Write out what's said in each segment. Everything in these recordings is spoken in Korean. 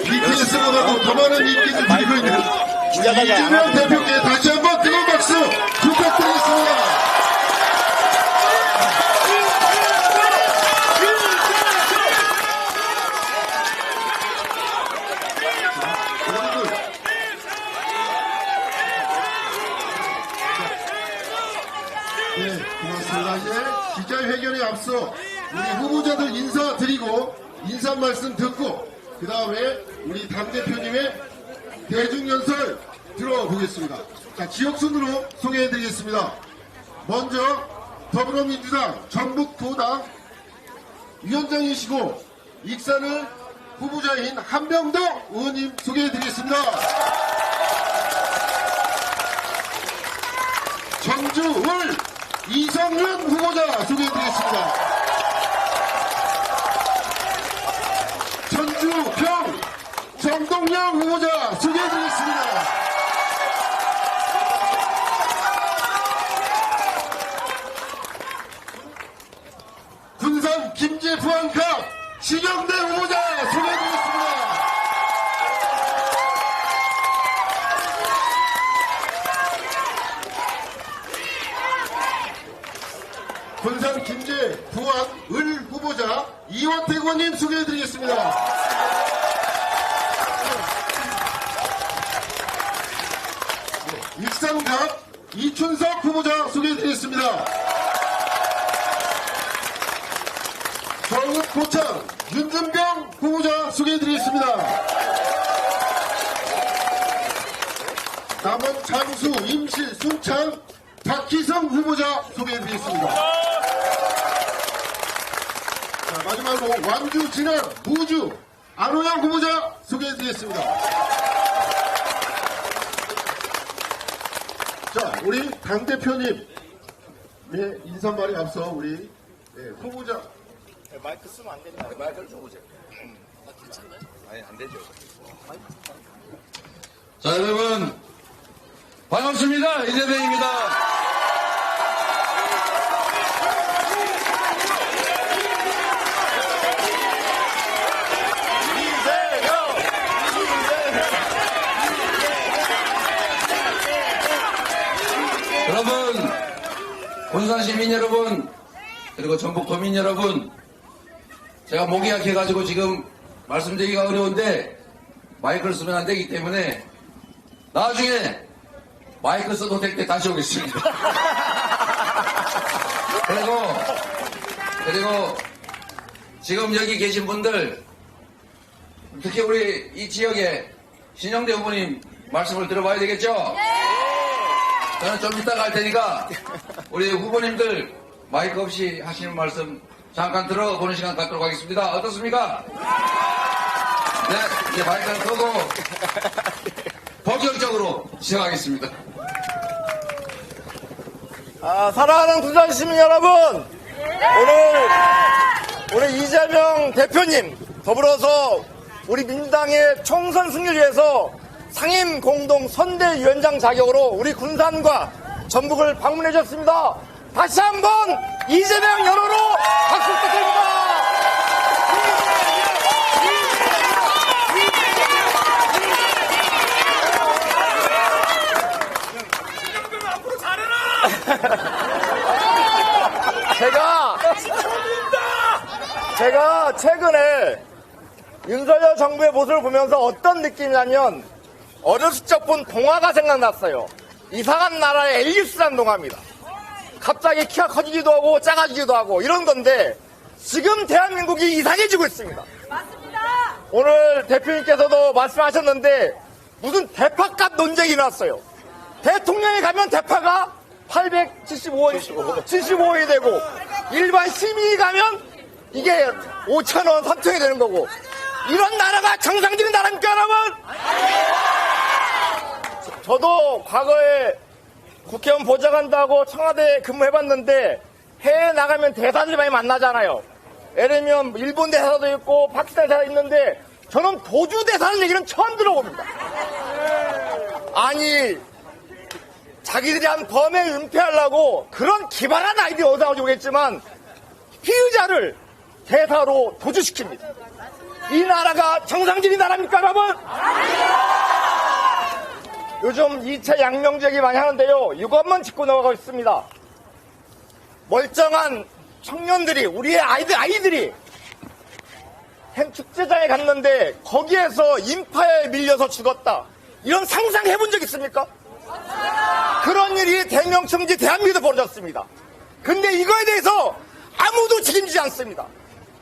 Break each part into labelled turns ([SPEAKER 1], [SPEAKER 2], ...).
[SPEAKER 1] BTS보다도 더 많은 인기를 들고 있는 이재명 대표께 다시 한번 뜨거운 박수 부탁드리겠습니다. 네, 고맙습니다. 이제 기자회견에 앞서 우리 후보자들 인사드리고 인사 말씀 듣고 그 다음에 우리 당대표님의 대중연설 들어보겠습니다. 자, 지역순으로 소개해드리겠습니다. 먼저 더불어민주당 전북도당 위원장이시고 익산을 후보자인 한병덕 의원님 소개해드리겠습니다. 전주을 이성윤 후보자 소개해드리겠습니다. 전주평 정동영 후보자 소개해드리겠습니다. 군산 김제 부안갑 신영대 후보자 소개해드리겠습니다. 군산 김제 부안 을 후보자 이원택 의원님 소개해드리겠습니다. 익산갑 이춘석 후보자 소개해드리겠습니다. 정읍 고창 윤준병 후보자 소개해드리겠습니다. 남원 장수 임실 순창 박희성 후보자 소개해드리겠습니다. 자, 마지막으로 완주 진안 무주 안호영 후보자 소개해드리겠습니다. 자, 우리 당대표님 인사말에 앞서 우리 후보자
[SPEAKER 2] 마이크 쓰면 안 됩니다. 마이크를 줘보세요. 괜찮나요? 아니, 안 되죠.
[SPEAKER 3] 자, 여러분 반갑습니다. 이재명입니다. 여러분, 군산 시민 여러분, 그리고 전북 도민 여러분, 제가 목이 약해가지고 지금 말씀드리기가 어려운데 마이크를 쓰면 안 되기 때문에 나중에 마이크 써도 될 때 다시 오겠습니다. 그리고 지금 여기 계신 분들, 특히 우리 이 지역에 신영대 후보님 말씀을 들어봐야 되겠죠? 저는 좀 이따가 할 테니까 우리 후보님들 마이크 없이 하시는 말씀 잠깐 들어보는 시간 갖도록 하겠습니다. 어떻습니까? 네, 이제 마이크를 끄고 본격적으로 시작하겠습니다.
[SPEAKER 2] 사랑하는 군산 시민 여러분, 오늘 이재명 대표님 더불어서 우리 민주당의 총선 승리를 위해서 상임 공동 선대위원장 자격으로 우리 군산과 전북을 방문해 주셨습니다. 다시 한번 이재명 연호로 박수 부탁드립니다. 제가 최근에 윤석열 정부의 모습을 보면서 어떤 느낌이냐면 어렸을 적 본 동화가 생각났어요. 이상한 나라의 앨리스라는 동화입니다. 갑자기 키가 커지기도 하고 작아지기도 하고 이런 건데 지금 대한민국이 이상해지고 있습니다.
[SPEAKER 4] 맞습니다.
[SPEAKER 2] 오늘 대표님께서도 말씀하셨는데 무슨 대파값 논쟁이 일어났어요. 대통령이 가면 대파가 875원이 되고 일반 시민이 가면 이게 5,000원 선통이 되는 거고 이런 나라가 정상적인 나라입니까 여러분? 저도 과거에 국회의원 보좌관다고 청와대에 근무해봤는데 해외 나가면 대사들이 많이 만나잖아요. 예를 들면 일본 대사도 있고 파키스탄 대사도 있는데 저는 도주 대사는 얘기는 처음 들어봅니다. 아니 자기들이 한 범행 은폐하려고 그런 기발한 아이디어 어디서 나오지 모르겠지만 피의자를 대사로 도주시킵니다. 이 나라가 정상적인 나라입니까, 여러분? 요즘 2차 양명제 얘기 많이 하는데요. 이것만 짚고 넘어가고 있습니다. 멀쩡한 청년들이, 우리의 아이들이 축제장에 갔는데 거기에서 인파에 밀려서 죽었다. 이런 상상해본 적 있습니까? 그런 일이 대명청지 대한민국에도 벌어졌습니다. 근데 이거에 대해서 아무도 책임지지 않습니다.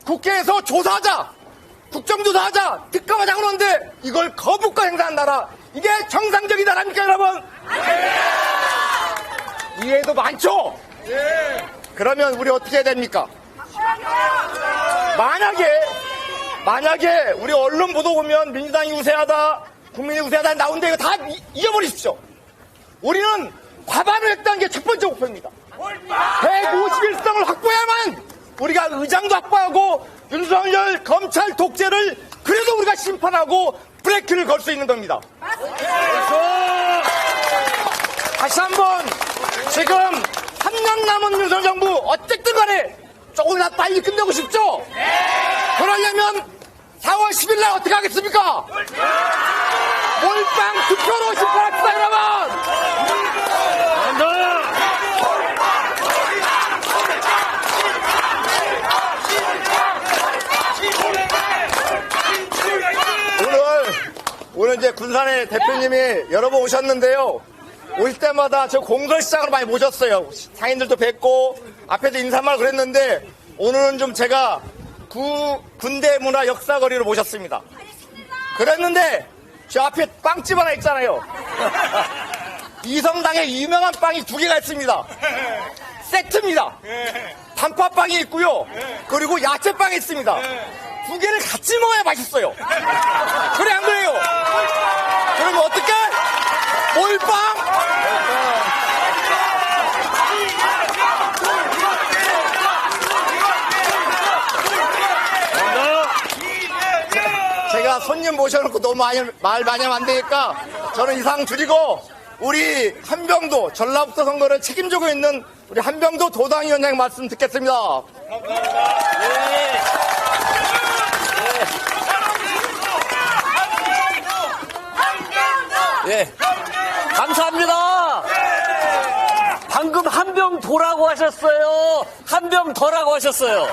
[SPEAKER 2] 국회에서 조사하자, 국정조사하자, 특검하자 그러는데 이걸 거부권 행사한 나라, 이게 정상적인 나라입니까, 여러분? 이외에도 많죠? 그러면 우리 어떻게 해야 됩니까? 만약에 우리 언론 보도 보면 민주당이 우세하다, 국민이 우세하다 나오는데 이거 다 잊어버리십시오. 우리는 과반을 했다는 게 첫 번째 목표입니다. 151석을 확보해야만 우리가 의장도 확보하고 윤석열 검찰 독재를 그래도 우리가 심판하고 브레이크를 걸 수 있는 겁니다. 다시 한번 지금 3년 남은 윤석열 정부 어쨌든 간에 조금이라도 빨리 끝내고 싶죠? 그러려면 4월 10일 날 어떻게 하겠습니까? 몰빵 투표로 심판합시다, 여러분! 오늘 이제 군산의 대표님이 여러 번 오셨는데요. 오실 때마다 저 공설시장으로 많이 모셨어요. 상인들도 뵙고 앞에도 인사말 그랬는데 오늘은 좀 제가 군대 문화 역사거리로 모셨습니다. 그랬는데 저 앞에 빵집 하나 있잖아요. 이성당에 유명한 빵이 2개가 있습니다. 세트입니다. 단팥빵이 있고요. 그리고 야채빵이 있습니다. 2개를 같이 먹어야 맛있어요. 그래 안 그래요? 그러면 어떡해? 몰빵? 제가 손님 모셔놓고 너무 말 많이 하면 안 되니까 저는 이상 줄이고 우리 한병도 전라북도 선거를 책임지고 있는 우리 한병도 도당위원장 말씀 듣겠습니다.
[SPEAKER 4] 예, 감사합니다. 방금 한병도라고 하셨어요. 한병더라고 하셨어요.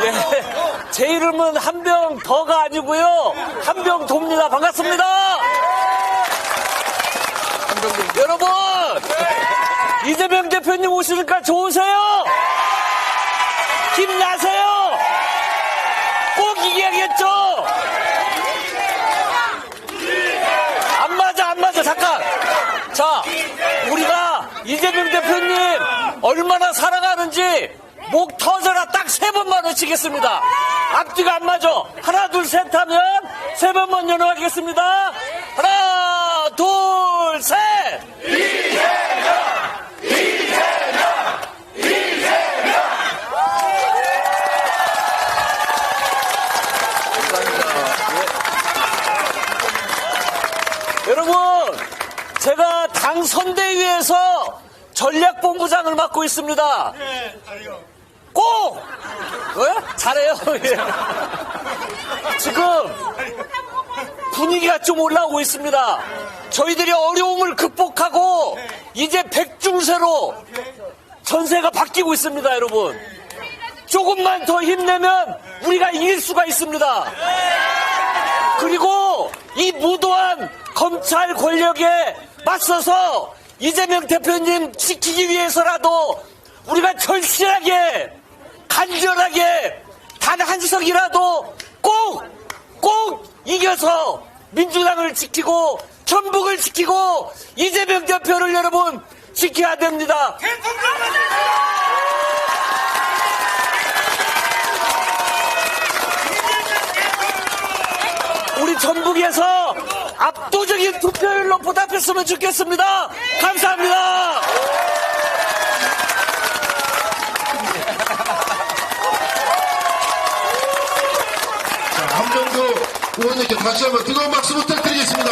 [SPEAKER 4] 예, 제 이름은 한병더가 아니고요. 한병도입니다. 반갑습니다. 여러분, 이재명 대표님 오시니까 좋으세요? 힘나세요? 꼭 이겨야겠죠? 안 맞아, 잠깐. 자, 우리가 이재명 대표님 얼마나 사랑하는지 목 터져라 딱 3번만 외치겠습니다. 앞뒤가 안 맞아. 하나, 둘, 셋 하면 3번만 연호하겠습니다. 하나, 둘, 셋. 여러분, 제가 당 선대위에서 전략본부장을 맡고 있습니다. 꼭! 왜? 잘해요. 지금 분위기가 좀 올라오고 있습니다. 저희들이 어려움을 극복하고 이제 백중세로 전세가 바뀌고 있습니다, 여러분. 조금만 더 힘내면 우리가 이길 수가 있습니다. 그리고 이 무도한 검찰 권력에 맞서서 이재명 대표님 지키기 위해서라도 우리가 절실하게 간절하게 단 한 석이라도 꼭 이겨서 민주당을 지키고 전북을 지키고 이재명 대표를 여러분 지켜야 됩니다. 우리 전북에서 압도적인 투표율로 보답했으면 좋겠습니다. 감사합니다.
[SPEAKER 1] 자, 한병도 의원님께 다시 한번 뜨거운 박수 부탁드리겠습니다.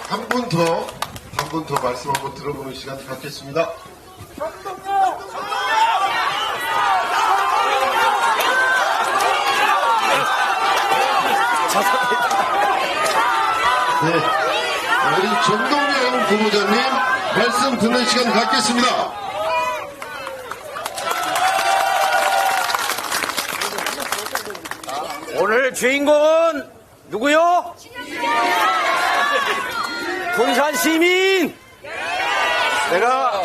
[SPEAKER 1] 한 분 더 말씀 한번 들어보는 시간 갖겠습니다. 네. 우리 전동영 후보자님 말씀 듣는 시간 갖겠습니다.
[SPEAKER 4] 오늘 주인공은 누구요? 군산 시민! 내가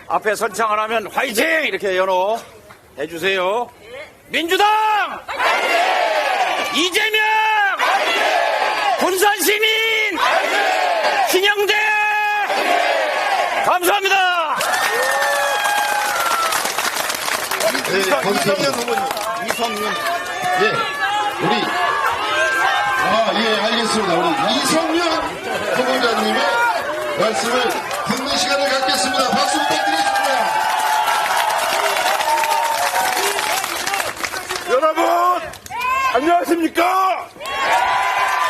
[SPEAKER 4] 앞에 선창을 하면 화이팅! 이렇게 연호 해주세요. 민주당! 이재명! 군산 시민! 신영대! 감사합니다!
[SPEAKER 1] 네,
[SPEAKER 2] 이성윤 후보님. 이성윤.
[SPEAKER 1] 예, 예, 알겠습니다. 우리 이성윤 후보자님의 말씀을 듣는 시간을 갖겠습니다. 박수 부탁드리겠습니다.
[SPEAKER 5] 여러분 안녕하십니까?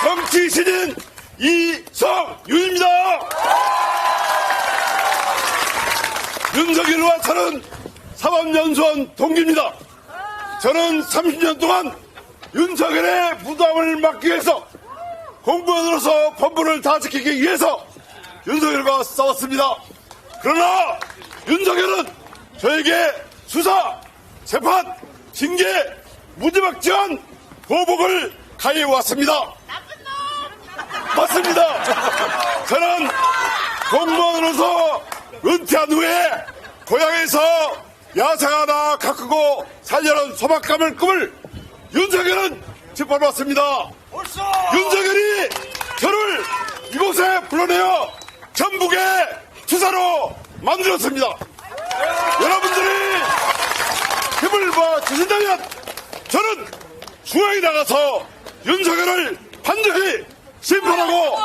[SPEAKER 5] 정치 신인 이성윤입니다. 윤석열과 저는 사법연수원 동기입니다. 저는 30년 동안 윤석열의 무당을 막기 위해서 공무원으로서 본분을 다 지키기 위해서 윤석열과 싸웠습니다. 그러나 윤석열은 저에게 수사, 재판, 징계, 무지막지한 보복을 가해왔습니다. 맞습니다. 저는 공무원으로서 은퇴한 후에 고향에서 야생 하나 가꾸고 살려는 소박감을 꿈을 윤석열은 짓밟았습니다. 윤석열이 저를 이곳에 불러내어 전북의 투사로 만들었습니다. 여러분들이 힘을 봐주신다면 저는 중앙에 나가서 윤석열을 반드시 심판하고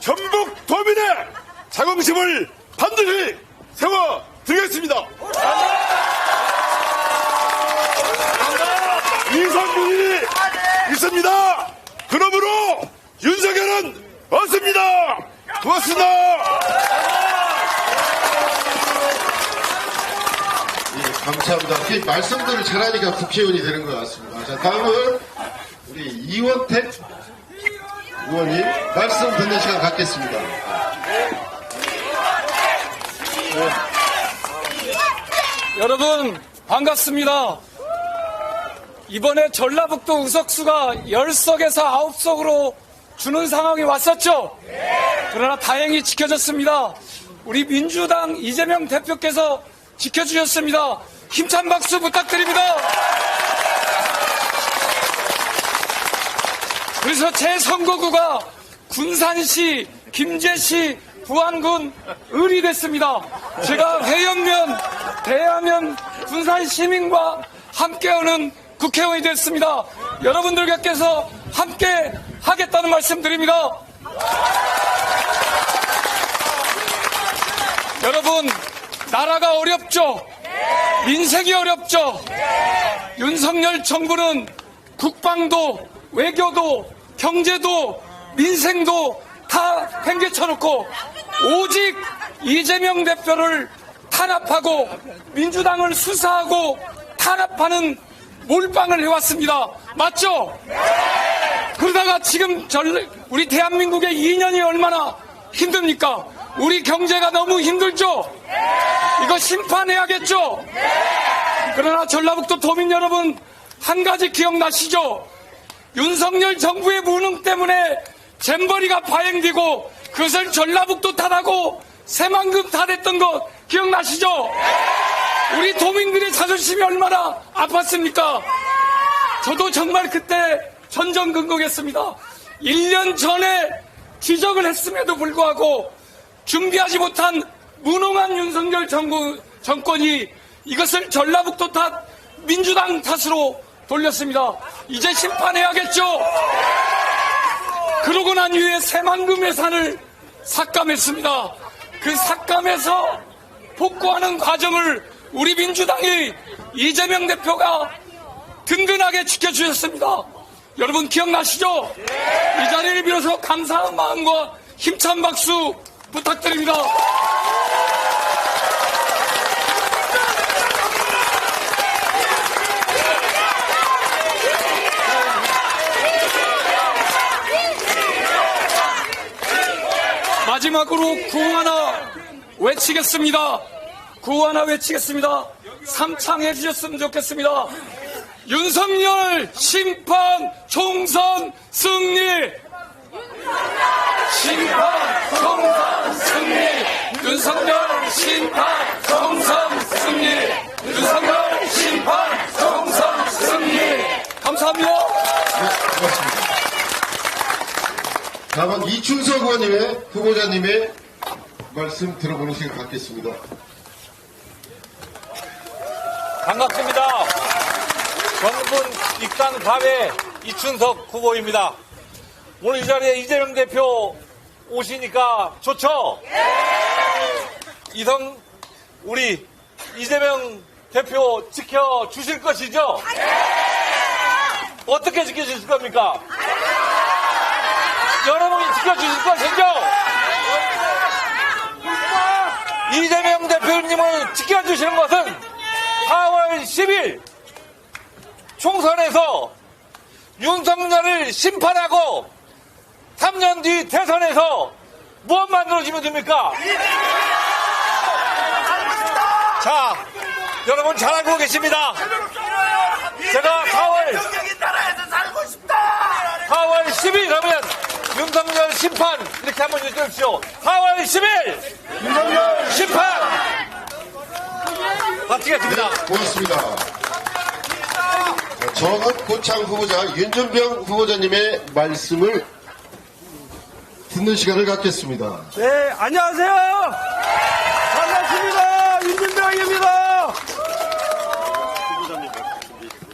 [SPEAKER 5] 전북 도민의 자긍심을 반드시 세워드리겠습니다. 이성균이 있습니다. 그러므로 윤석열은 없습니다. 고맙습니다.
[SPEAKER 1] 예, 감사합니다. 그 말씀들을 잘하니까 국회의원이 되는 것 같습니다. 자, 다음은 우리 이원택 의원님 말씀 듣는 시간 갖겠습니다.
[SPEAKER 6] 여러분 반갑습니다. 이번에 전라북도 의석수가 10석에서 9석으로 주는 상황이 왔었죠. 그러나 다행히 지켜졌습니다. 우리 민주당 이재명 대표께서 지켜주셨습니다. 힘찬 박수 부탁드립니다. 그래서 제 선거구가 군산시, 김제시, 부안군, 을이 됐습니다. 제가 회연면, 대하면 군산 시민과 함께하는 국회의원이 됐습니다. 여러분들 께서 함께 하겠다는 말씀 드립니다. 여러분, 나라가 어렵죠? 민생이 어렵죠? 윤석열 정부는 국방도, 외교도, 경제도, 민생도 다 팽개쳐놓고 오직 이재명 대표를 탄압하고 민주당을 수사하고 탄압하는 몰빵을 해왔습니다. 맞죠? 그러다가 지금 우리 대한민국의 2년이 얼마나 힘듭니까? 우리 경제가 너무 힘들죠? 이거 심판해야겠죠? 그러나 전라북도 도민 여러분, 한 가지 기억나시죠? 윤석열 정부의 무능 때문에 잼버리가 파행되고 그것을 전라북도 탓하고 새만금 탓했던 거 기억나시죠? 우리 도민들의 자존심이 얼마나 아팠습니까? 저도 정말 그때 전전긍긍했습니다. 1년 전에 지적을 했음에도 불구하고 준비하지 못한 무능한 윤석열 정권이 이것을 전라북도 탓, 민주당 탓으로 돌렸습니다. 이제 심판해야겠죠? 그러고 난 이후에 새만금 예산을 삭감했습니다. 그 삭감해서 복구하는 과정을 우리 민주당이 이재명 대표가 든든하게 지켜주셨습니다. 여러분 기억나시죠? 이 자리를 빌어서 감사한 마음과 힘찬 박수 부탁드립니다. 마지막으로 구호 하나 외치겠습니다. 구호 하나 외치겠습니다. 삼창해 주셨으면 좋겠습니다. 윤석열 심판 총선 승리! 심판 총선 승리! 윤석열 심판 총선 승리! 윤석열 심판 총선 승리! 감사합니다.
[SPEAKER 1] 네, 고맙습니다. 다음은 이춘석 의원님의 후보자님의 말씀 들어보는 시간 갖겠습니다.
[SPEAKER 7] 반갑습니다. 정분 입당 가외 이춘석 후보입니다. 오늘 이 자리에 이재명 대표 오시니까 좋죠? 우리 이재명 대표 지켜주실 것이죠? 어떻게 지켜주실 겁니까? 여러분이 지켜주실 것이죠? 이재명 대표님을 지켜주시는 것은 4월 10일 총선에서 윤석열을 심판하고 3년 뒤 대선에서 무엇 만들어지면 됩니까? 자, 여러분 잘 알고 계십니다. 제가 4월 10일 하면 윤석열 심판 이렇게 한번 읽어주십시오. 4월 10일 윤석열 심판 마치겠습니다.
[SPEAKER 1] 고맙습니다. 정읍 고창 후보자 윤준병 후보자님의 말씀을 듣는 시간을 갖겠습니다.
[SPEAKER 8] 네, 안녕하세요. 반갑습니다. 윤준병입니다.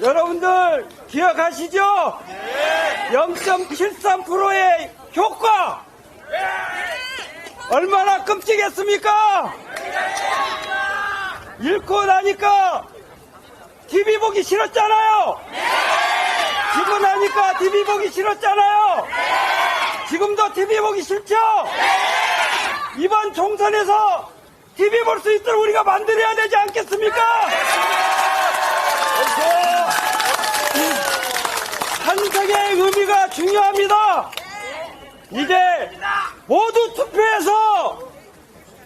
[SPEAKER 8] 여러분들 기억하시죠? 0.73%의 효과 얼마나 끔찍했습니까? 잃고 나니까 TV 보기 싫었잖아요. 지고 나니까 TV 보기 싫었잖아요. 지금도 TV 보기 싫죠? 이번 총선에서 TV 볼 수 있도록 우리가 만들어야 되지 않겠습니까? 한색의 의미가 중요합니다. 이제 모두 투표해서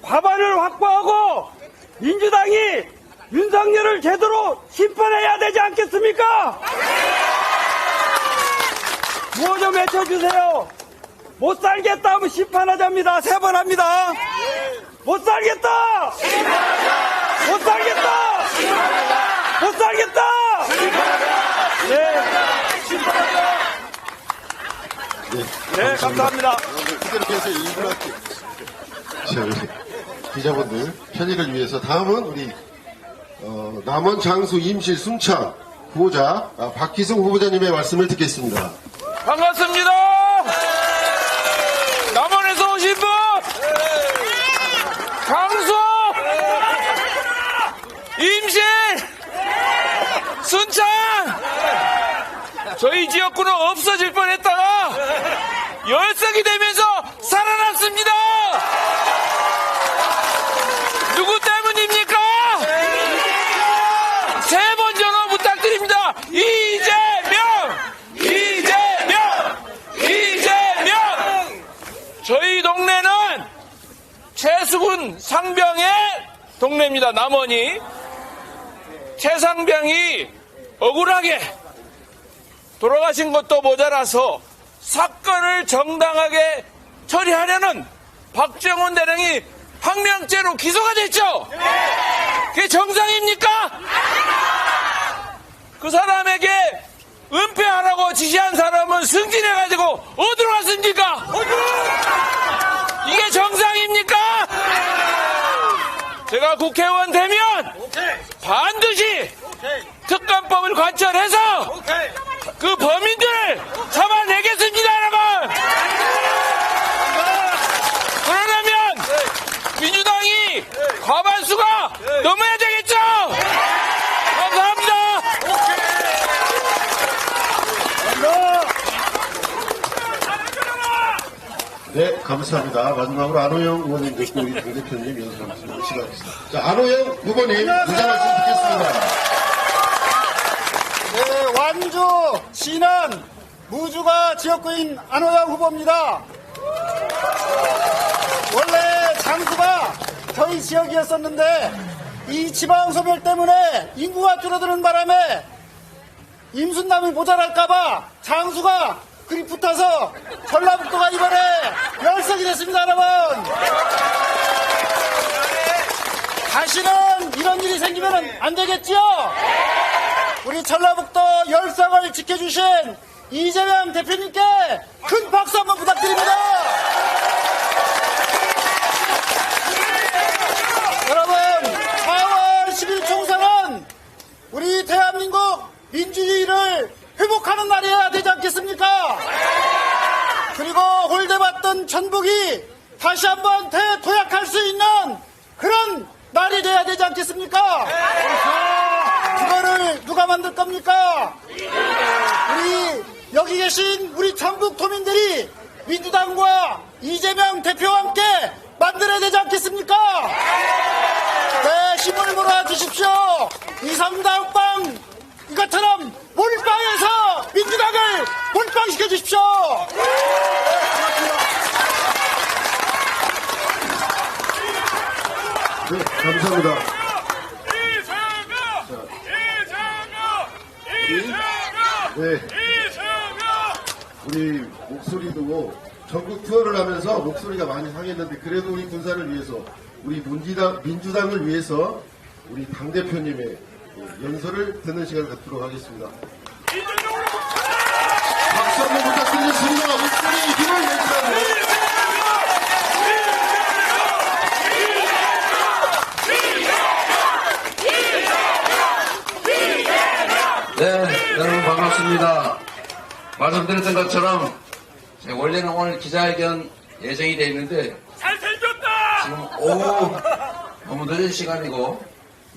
[SPEAKER 8] 과반을 확보하고 민주당이 윤석열을 제대로 심판해야 되지 않겠습니까? 구호 좀 외쳐주세요. 못 살겠다 하면 심판하자입니다. 3번 합니다. 못 살겠다! 못 살겠다! 못 살겠다! 네, 감사합니다.
[SPEAKER 1] 그대로 계속 일부러 할게요. 자, 우리 기자분들 편의를 위해서 다음은 우리 남원 장수 임실 순창 후보자 박희승 후보자님의 말씀을 듣겠습니다.
[SPEAKER 6] 반갑습니다. 남원에서 오신 분 강수 임실 순창 저희 지역구는 없어질 뻔했다가 열성이 되면서 살아났습니다. 누구 때문입니까? 세 번 전화 부탁드립니다. 이재명! 저희 동네는 최수군 상병의 동네입니다. 남원이. 최상병이 억울하게 돌아가신 것도 모자라서 사건을 정당하게 처리하려는 박정훈 대령이 항명죄로 기소가 됐죠? 그게 정상입니까? 그 사람에게 은폐하라고 지시한 사람은 승진해가지고 어디로 갔습니까? 이게 정상입니까? 제가 국회의원 되면 반드시 특검법을 관철해서 그 범인들을 잡아내겠습니다, 여러분! 그러려면 민주당이 과반수가 넘어야 되겠죠? 감사합니다.
[SPEAKER 1] 네, 감사합니다. 마지막으로 안호영 의원님 듣고 우리 당 대표님 연설 말씀을 시작하겠습니다. 자, 안호영 후보님 부자 말씀 듣겠습니다.
[SPEAKER 8] 네, 완주, 신안, 무주가 지역구인 안호영 후보입니다. 원래 장수가 저희 지역이었었는데 이 지방소멸 때문에 인구가 줄어드는 바람에 임순남이 모자랄까봐 장수가 그리 붙어서 전라북도가 이번에 열성이 됐습니다, 여러분. 다시는 이런 일이 생기면 안 되겠지요? 우리 전라북도 열성을 지켜주신 이재명 대표님께 큰 박수 한번 부탁드립니다. 여러분, 4월 10일 총선은 우리 대한민국 민주주의를 회복하는 날이어야 되지 않겠습니까? 그리고 홀대받던 전북이 다시 한번 대도약할 수 있는 그런 날이 돼야 되지 않겠습니까? 그거를 누가 만들 겁니까? 우리 여기 계신 우리 전북 도민들이 민주당과 이재명 대표와 함께 만들어야 되지 않겠습니까? 네, 힘을 몰아주십시오. 이성당빵 이것처럼 몰빵해서 민주당을 몰빵시켜 주십시오.
[SPEAKER 1] 네, 감사합니다. 네, 우리 목소리도 전국 투어를 하면서 목소리가 많이 상했는데 그래도 우리 군사를 위해서 우리 민주당을 위해서 우리 당대표님의 연설을 듣는 시간을 갖도록 하겠습니다. 박수 한번 부탁드리겠습니다. 목소리 힘을 내주라고.
[SPEAKER 3] 네, 여러분 반갑습니다. 말씀드렸던 것처럼 원래는 오늘 기자회견 예정이 되어 있는데 지금 오후 너무 늦은 시간이고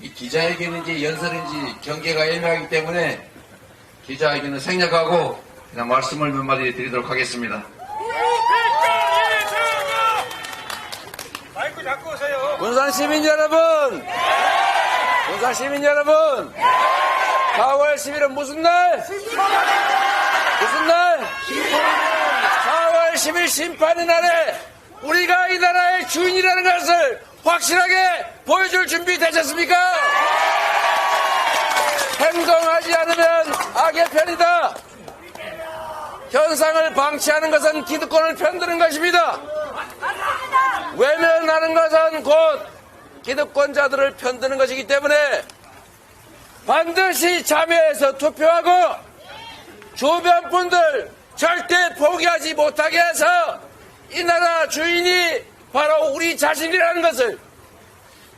[SPEAKER 3] 이 기자회견인지 연설인지 경계가 애매하기 때문에 기자회견을 생략하고 그냥 말씀을 몇 마디 드리도록 하겠습니다.
[SPEAKER 7] 마이크 잡고 오세요.
[SPEAKER 6] 군산 시민 여러분, 군산 시민 여러분, 4월 10일은 무슨 날? 무슨 날? 4월 10일 심판의 날에 우리가 이 나라의 주인이라는 것을 확실하게 보여줄 준비 되셨습니까? 행동하지 않으면 악의 편이다. 현상을 방치하는 것은 기득권을 편드는 것입니다. 외면하는 것은 곧 기득권자들을 편드는 것이기 때문에 반드시 참여해서 투표하고 주변 분들 절대 포기하지 못하게 해서 이 나라 주인이 바로 우리 자신이라는 것을,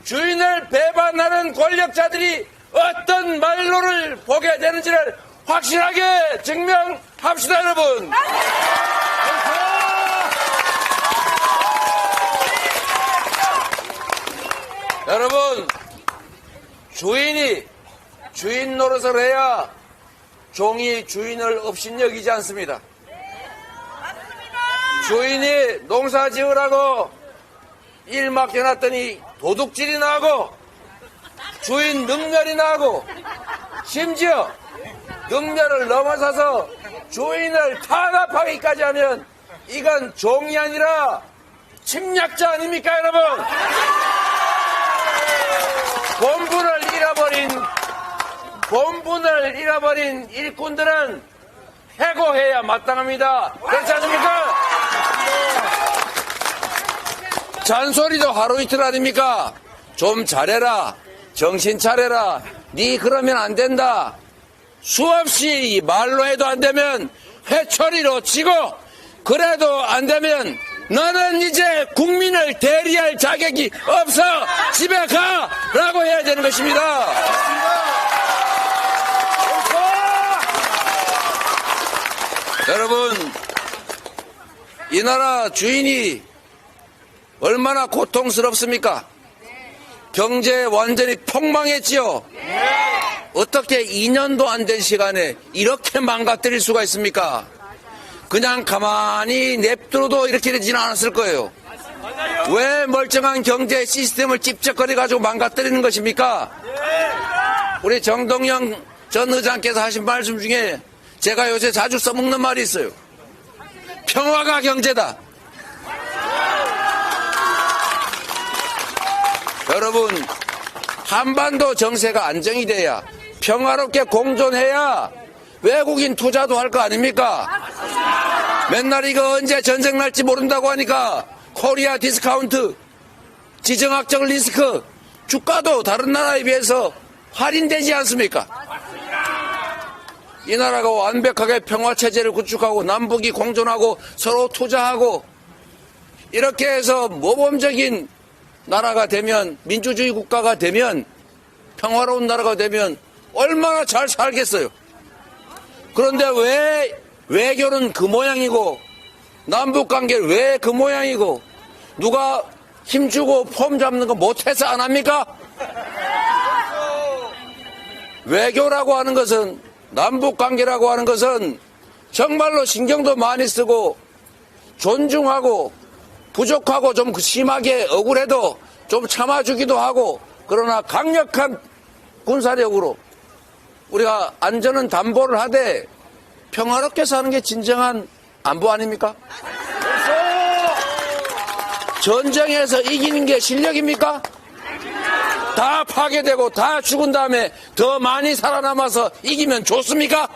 [SPEAKER 6] 주인을 배반하는 권력자들이 어떤 말로를 보게 되는지를 확실하게 증명합시다, 여러분. 여러분, 주인이 주인 노릇을 해야 종이 주인을 업신여기지 않습니다. 주인이 농사 지으라고 일 맡겨놨더니 도둑질이나 하고 주인 능멸이나 하고 심지어 능멸을 넘어서서 주인을 탄압하기까지 하면 이건 종이 아니라 침략자 아닙니까, 여러분? 본분을 잃어버린 일꾼들은 해고해야 마땅합니다. 그렇지 않습니까? 잔소리도 하루 이틀 아닙니까? 좀 잘해라, 정신 차려라, 니 그러면 안 된다. 수없이 말로 해도 안 되면 회초리로 치고, 그래도 안 되면 너는 이제 국민을 대리할 자격이 없어, 집에 가! 라고 해야 되는 것입니다. 여러분, 이 나라 주인이 얼마나 고통스럽습니까? 경제 완전히 폭망했지요. 어떻게 2년도 안 된 시간에 이렇게 망가뜨릴 수가 있습니까? 그냥 가만히 냅두어도 이렇게 되지는 않았을 거예요. 왜 멀쩡한 경제 시스템을 찝쩍거려가지고 망가뜨리는 것입니까? 우리 정동영 전 의장께서 하신 말씀 중에 제가 요새 자주 써먹는 말이 있어요. 평화가 경제다. 여러분, 한반도 정세가 안정이 돼야 평화롭게 공존해야 외국인 투자도 할 거 아닙니까? 맨날 이거 언제 전쟁 날지 모른다고 하니까 코리아 디스카운트, 지정학적 리스크, 주가도 다른 나라에 비해서 할인되지 않습니까? 이 나라가 완벽하게 평화체제를 구축하고 남북이 공존하고 서로 투자하고 이렇게 해서 모범적인 나라가 되면, 민주주의 국가가 되면, 평화로운 나라가 되면 얼마나 잘 살겠어요. 그런데 왜 외교는 그 모양이고 남북관계는 왜 그 모양이고 누가 힘주고 폼 잡는 거 못해서 안 합니까? 외교라고 하는 것은, 남북관계라고 하는 것은 정말로 신경도 많이 쓰고 존중하고 부족하고 좀 심하게 억울해도 좀 참아주기도 하고, 그러나 강력한 군사력으로 우리가 안전은 담보를 하되 평화롭게 사는 게 진정한 안보 아닙니까? 전쟁에서 이기는 게 실력입니까? 다 파괴되고 다 죽은 다음에 더 많이 살아남아서 이기면 좋습니까?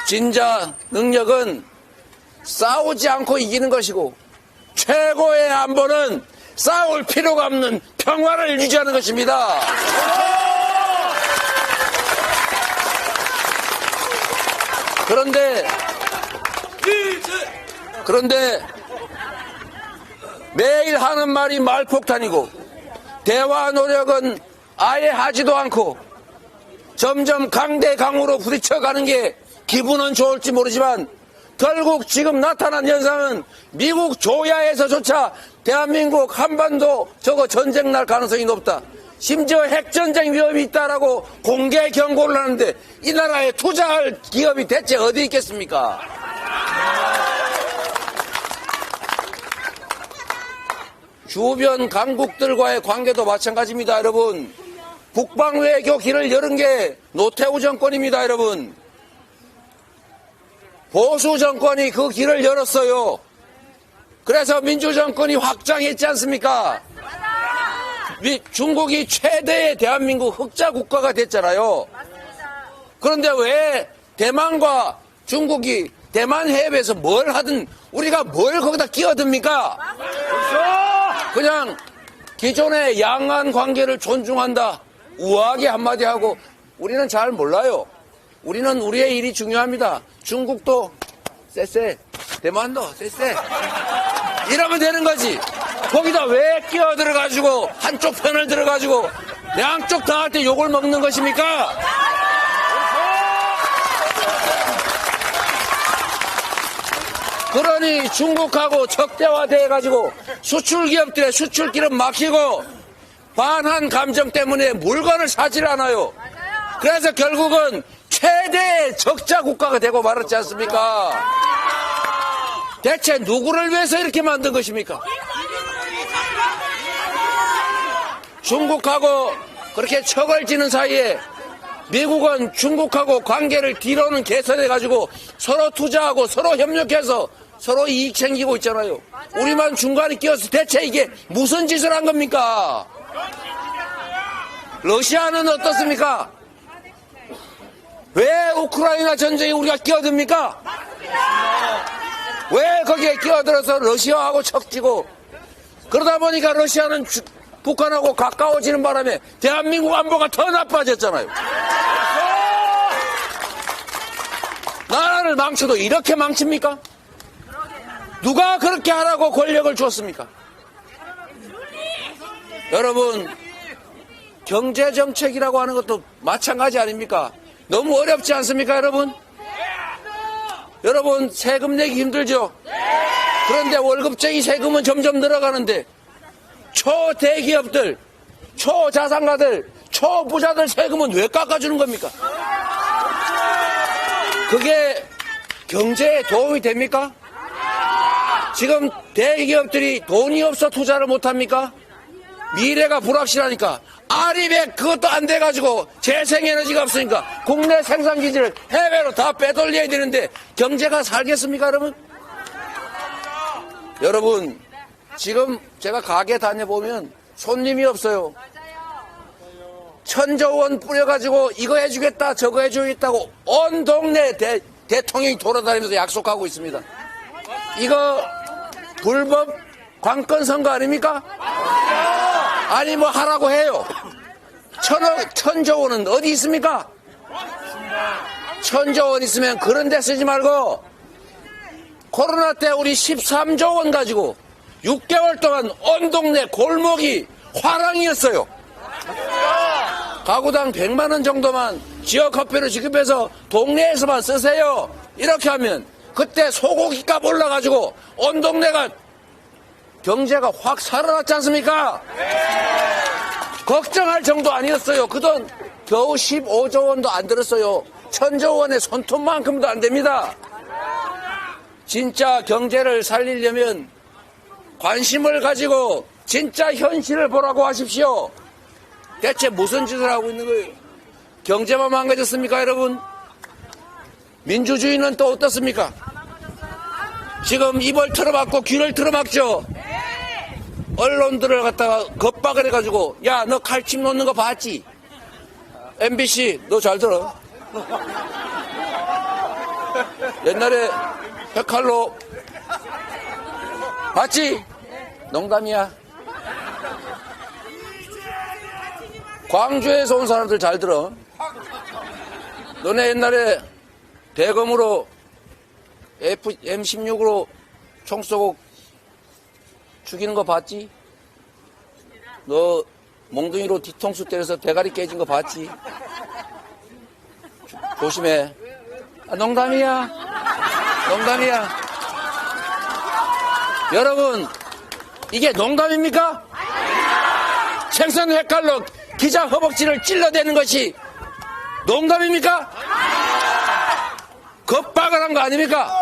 [SPEAKER 6] 진짜 능력은 싸우지 않고 이기는 것이고 최고의 안보는 싸울 필요가 없는 평화를 유지하는 것입니다. 그런데 매일 하는 말이 말폭탄이고 대화 노력은 아예 하지도 않고 점점 강대강으로 부딪혀가는 게 기분은 좋을지 모르지만 결국 지금 나타난 현상은 미국 조야에서조차 대한민국 한반도 저거 전쟁 날 가능성이 높다. 심지어 핵전쟁 위험이 있다라고 공개 경고를 하는데 이 나라에 투자할 기업이 대체 어디 있겠습니까? 주변 강국들과의 관계도 마찬가지입니다, 여러분. 국방외교 길을 열은 게 노태우 정권입니다, 여러분. 보수 정권이 그 길을 열었어요. 그래서 민주정권이 확장했지 않습니까? 중국이 최대의 대한민국 흑자 국가가 됐잖아요. 그런데 왜 대만과 중국이 대만 해협에서 뭘 하든 우리가 뭘 거기다 끼어듭니까? 그냥 기존의 양안 관계를 존중한다. 우아하게 한마디 하고 우리는 잘 몰라요. 우리는 우리의 일이 중요합니다. 중국도 쎄쎄, 대만도 쎄쎄. 이러면 되는 거지. 거기다 왜 끼어들어가지고 한쪽 편을 들어가지고 양쪽 다 할 때 욕을 먹는 것입니까? 그러니 중국하고 적대화돼가지고 수출기업들의 수출길은 막히고 반한 감정 때문에 물건을 사질 않아요. 그래서 결국은 최대의 적자 국가가 되고 말았지 않습니까? 대체 누구를 위해서 이렇게 만든 것입니까? 중국하고 그렇게 척을 지는 사이에 미국은 중국하고 관계를 뒤로는 개선해가지고 서로 투자하고 서로 협력해서 서로 이익 챙기고 있잖아요. 우리만 중간에 끼어서 대체 이게 무슨 짓을 한 겁니까? 러시아는 어떻습니까? 왜 우크라이나 전쟁에 우리가 끼어듭니까? 왜 거기에 끼어들어서 러시아하고 척지고 그러다 보니까 러시아는 북한하고 가까워지는 바람에 대한민국 안보가 더 나빠졌잖아요. 나라를 망쳐도 이렇게 망칩니까? 누가 그렇게 하라고 권력을 줬습니까? 여러분, 경제정책이라고 하는 것도 마찬가지 아닙니까? 너무 어렵지 않습니까, 여러분? 여러분, 세금 내기 힘들죠? 그런데 월급쟁이 세금은 점점 늘어가는데 초대기업들, 초자산가들, 초부자들 세금은 왜 깎아주는 겁니까? 그게 경제에 도움이 됩니까? 지금 대기업들이 돈이 없어 투자를 못합니까? 미래가 불확실하니까 아리백 그것도 안 돼가지고 재생에너지가 없으니까 국내 생산기지를 해외로 다 빼돌려야 되는데 경제가 살겠습니까, 여러분? 여러분, 지금 제가 가게 다녀보면 손님이 없어요. 1,000조 원 뿌려가지고 이거 해주겠다 저거 해주겠다고 온 동네 대통령이 돌아다니면서 약속하고 있습니다. 이거 불법 관건 선거 아닙니까? 아니 뭐 하라고 해요. 1,000조 원은 어디 있습니까? 1,000조 원 있으면 그런 데 쓰지 말고 코로나 때 우리 13조 원 가지고 6개월 동안 온 동네 골목이 화랑이었어요. 가구당 100만 원 정도만 지역화폐로 지급해서 동네에서만 쓰세요. 이렇게 하면 그때 소고기값 올라가지고 온 동네가 경제가 확 살아났지 않습니까? 걱정할 정도 아니었어요. 그 돈 겨우 15조 원도 안 들었어요. 1,000조 원의 손톱만큼도 안 됩니다. 진짜 경제를 살리려면 관심을 가지고 진짜 현실을 보라고 하십시오. 대체 무슨 짓을 하고 있는 거예요? 경제만 망가졌습니까, 여러분? 민주주의는 또 어떻습니까? 지금 입을 틀어막고 귀를 틀어막죠? 언론들을 갖다가 겁박을 해가지고, 야, 너 칼침 놓는 거 봤지? MBC, 너 잘 들어. 옛날에 백칼로 봤지? 농담이야. 광주에서 온 사람들 잘 들어. 너네 옛날에 대검으로 M16으로 총 쏘고 죽이는 거 봤지? 너 몽둥이로 뒤통수 때려서 대가리 깨진 거 봤지? 조심해. 아, 농담이야. 농담이야. 여러분, 이게 농담입니까? 생선 횟칼로 기자 허벅지를 찔러대는 것이 농담입니까? 겁박을 한 거 아닙니까?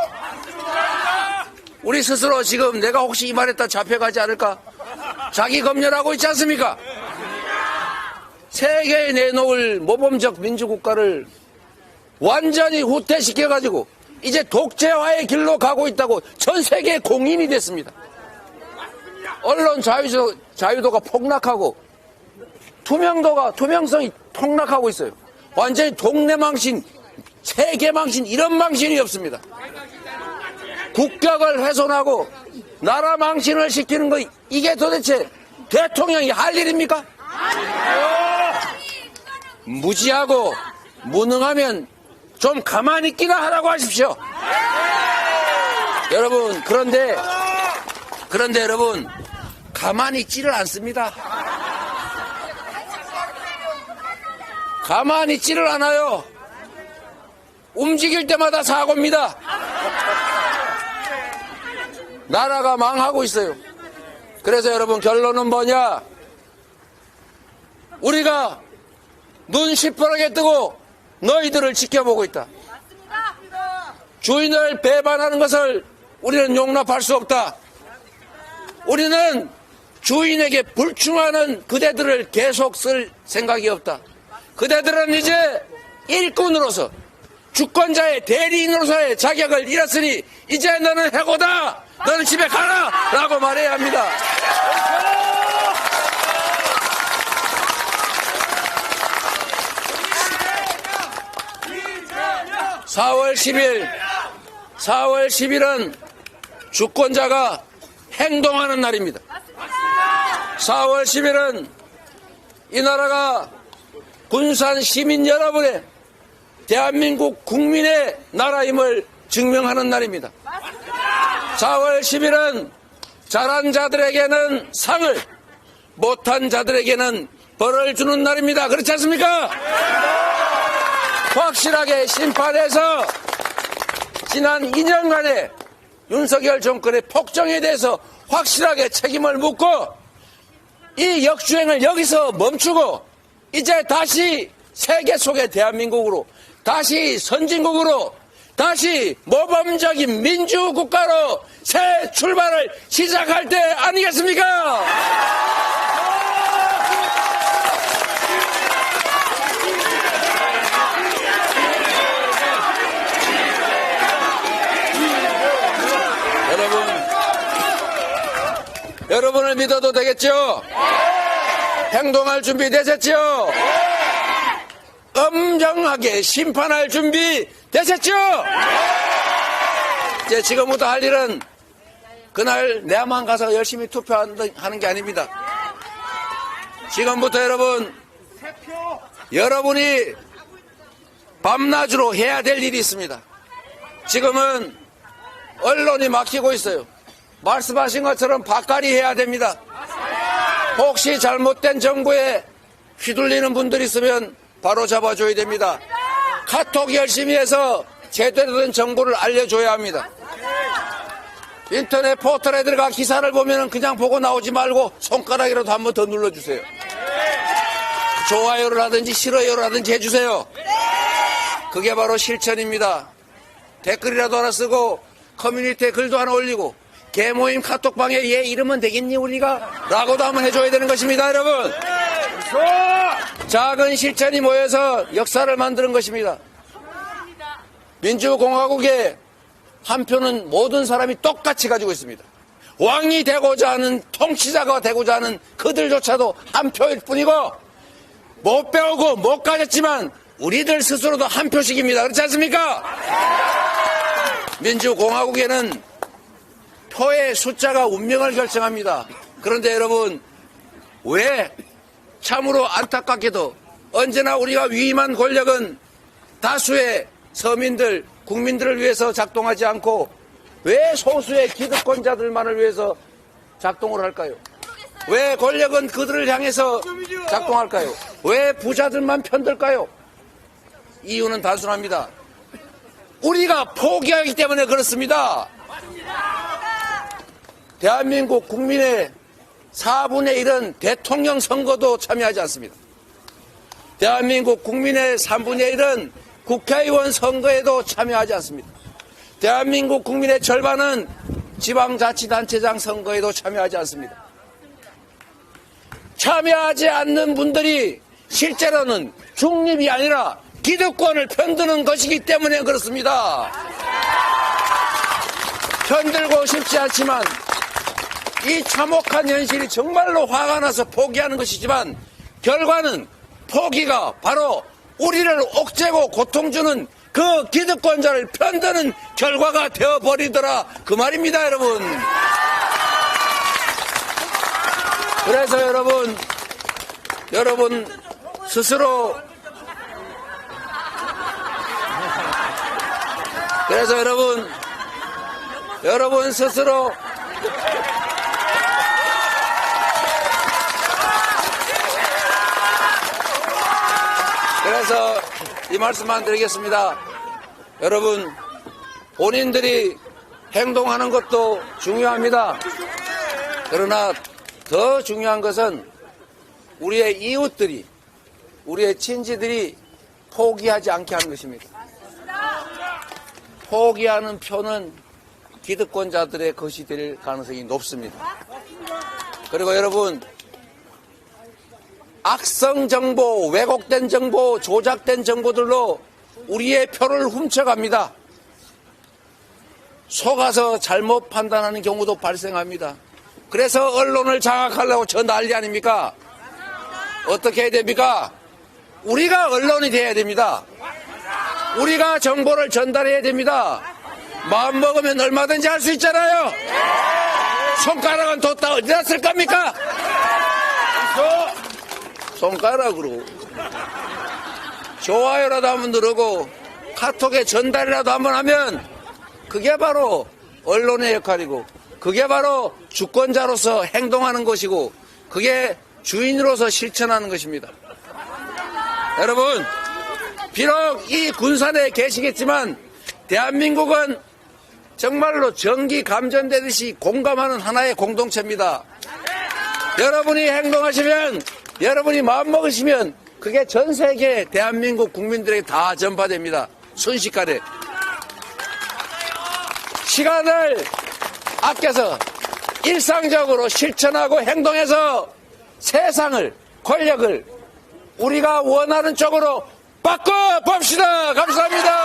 [SPEAKER 6] 우리 스스로 지금 내가 혹시 이 말했다 잡혀가지 않을까? 자기 검열하고 있지 않습니까? 세계에 내놓을 모범적 민주국가를 완전히 후퇴시켜가지고 이제 독재화의 길로 가고 있다고 전 세계 공인이 됐습니다. 언론 자유도가 폭락하고 투명성이 폭락하고 있어요. 완전히 동네 망신, 세계 망신, 이런 망신이 없습니다. 국격을 훼손하고 나라 망신을 시키는 거, 이게 도대체 대통령이 할 일입니까? 무지하고 무능하면 좀 가만히 있기나 하라고 하십시오. 여러분, 그런데 여러분, 가만히 있지를 않습니다. 가만히 있지를 않아요. 움직일 때마다 사고입니다. 나라가 망하고 있어요. 그래서 여러분, 결론은 뭐냐? 우리가 눈 시퍼렇게 뜨고 너희들을 지켜보고 있다. 주인을 배반하는 것을 우리는 용납할 수 없다. 우리는 주인에게 불충하는 그대들을 계속 쓸 생각이 없다. 그대들은 이제 일꾼으로서 주권자의 대리인으로서의 자격을 잃었으니 이제 너는 해고다. 너는 집에 가라 라고 말해야 합니다. 4월 10일은 주권자가 행동하는 날입니다. 4월 10일은 이 나라가 군산 시민 여러분의 대한민국 국민의 나라임을 증명하는 날입니다. 4월 10일은 잘한 자들에게는 상을, 못한 자들에게는 벌을 주는 날입니다. 그렇지 않습니까? 확실하게 심판해서 지난 2년간의 윤석열 정권의 폭정에 대해서 확실하게 책임을 묻고 이 역주행을 여기서 멈추고 이제 다시 세계 속의 대한민국으로, 다시 선진국으로, 다시 모범적인 민주국가로 새 출발을 시작할 때 아니겠습니까? 여러분을 믿어도 되겠죠? 행동할 준비 되셨죠? 엄정하게 심판할 준비 되셨죠? 이제 지금부터 할 일은 그날 내만 가서 열심히 투표하는 게 아닙니다. 지금부터 여러분이 밤낮으로 해야 될 일이 있습니다. 지금은 언론이 막히고 있어요. 말씀하신 것처럼 바까리 해야 됩니다. 혹시 잘못된 정보에 휘둘리는 분들이 있으면 바로 잡아줘야 됩니다. 카톡 열심히 해서 제대로 된 정보를 알려줘야 합니다. 인터넷 포털에 들어가 기사를 보면 그냥 보고 나오지 말고 손가락이라도 한번 더 눌러주세요. 좋아요를 하든지 싫어요를 하든지 해주세요. 그게 바로 실천입니다. 댓글이라도 하나 쓰고 커뮤니티에 글도 하나 올리고 개모임 카톡방에 얘 이러면 되겠니 우리가? 라고도 한번 해줘야 되는 것입니다. 여러분, 작은 실천이 모여서 역사를 만드는 것입니다. 민주공화국의 한 표는 모든 사람이 똑같이 가지고 있습니다. 왕이 되고자 하는, 통치자가 되고자 하는 그들조차도 한 표일 뿐이고, 못 배우고 못 가졌지만 우리들 스스로도 한 표씩입니다. 그렇지 않습니까? 민주공화국에는 표의 숫자가 운명을 결정합니다. 그런데 여러분, 왜 참으로 안타깝게도 언제나 우리가 위임한 권력은 다수의 서민들, 국민들을 위해서 작동하지 않고 왜 소수의 기득권자들만을 위해서 작동을 할까요? 왜 권력은 그들을 향해서 작동할까요? 왜 부자들만 편들까요? 이유는 단순합니다. 우리가 포기하기 때문에 그렇습니다. 대한민국 국민의 4분의 1은 대통령 선거도 참여하지 않습니다. 대한민국 국민의 3분의 1은 국회의원 선거에도 참여하지 않습니다. 대한민국 국민의 절반은 지방자치단체장 선거에도 참여하지 않습니다. 참여하지 않는 분들이 실제로는 중립이 아니라 기득권을 편드는 것이기 때문에 그렇습니다. 편들고 싶지 않지만 이 참혹한 현실이 정말로 화가 나서 포기하는 것이지만 결과는 포기가 바로 우리를 옥죄고 고통주는 그 기득권자를 편드는 결과가 되어버리더라 그 말입니다. 그래서 여러분 스스로 그래서 이 말씀만 드리겠습니다. 여러분, 본인들이 행동하는 것도 중요합니다. 그러나 더 중요한 것은 우리의 이웃들이, 우리의 친지들이 포기하지 않게 하는 것입니다. 포기하는 표는 기득권자들의 것이 될 가능성이 높습니다. 그리고 여러분, 악성 정보, 왜곡된 정보, 조작된 정보들로 우리의 표를 훔쳐갑니다. 속아서 잘못 판단하는 경우도 발생합니다. 그래서 언론을 장악하려고 저 난리 아닙니까? 어떻게 해야 됩니까? 우리가 언론이 돼야 됩니다. 우리가 정보를 전달해야 됩니다. 마음 먹으면 얼마든지 할 수 있잖아요. 손가락은 뒀다 어디다 쓸 겁니까? 손가락으로 좋아요라도 한번 누르고 카톡에 전달이라도 한번 하면 그게 바로 언론의 역할이고 그게 바로 주권자로서 행동하는 것이고 그게 주인으로서 실천하는 것입니다. 여러분, 비록 이 군산에 계시겠지만 대한민국은 정말로 전기 감전되듯이 공감하는 하나의 공동체입니다. 여러분이 행동하시면, 여러분이 마음먹으시면 그게 전 세계 대한민국 국민들에게 다 전파됩니다. 순식간에. 시간을 아껴서 일상적으로 실천하고 행동해서 세상을, 권력을 우리가 원하는 쪽으로 바꿔봅시다. 감사합니다.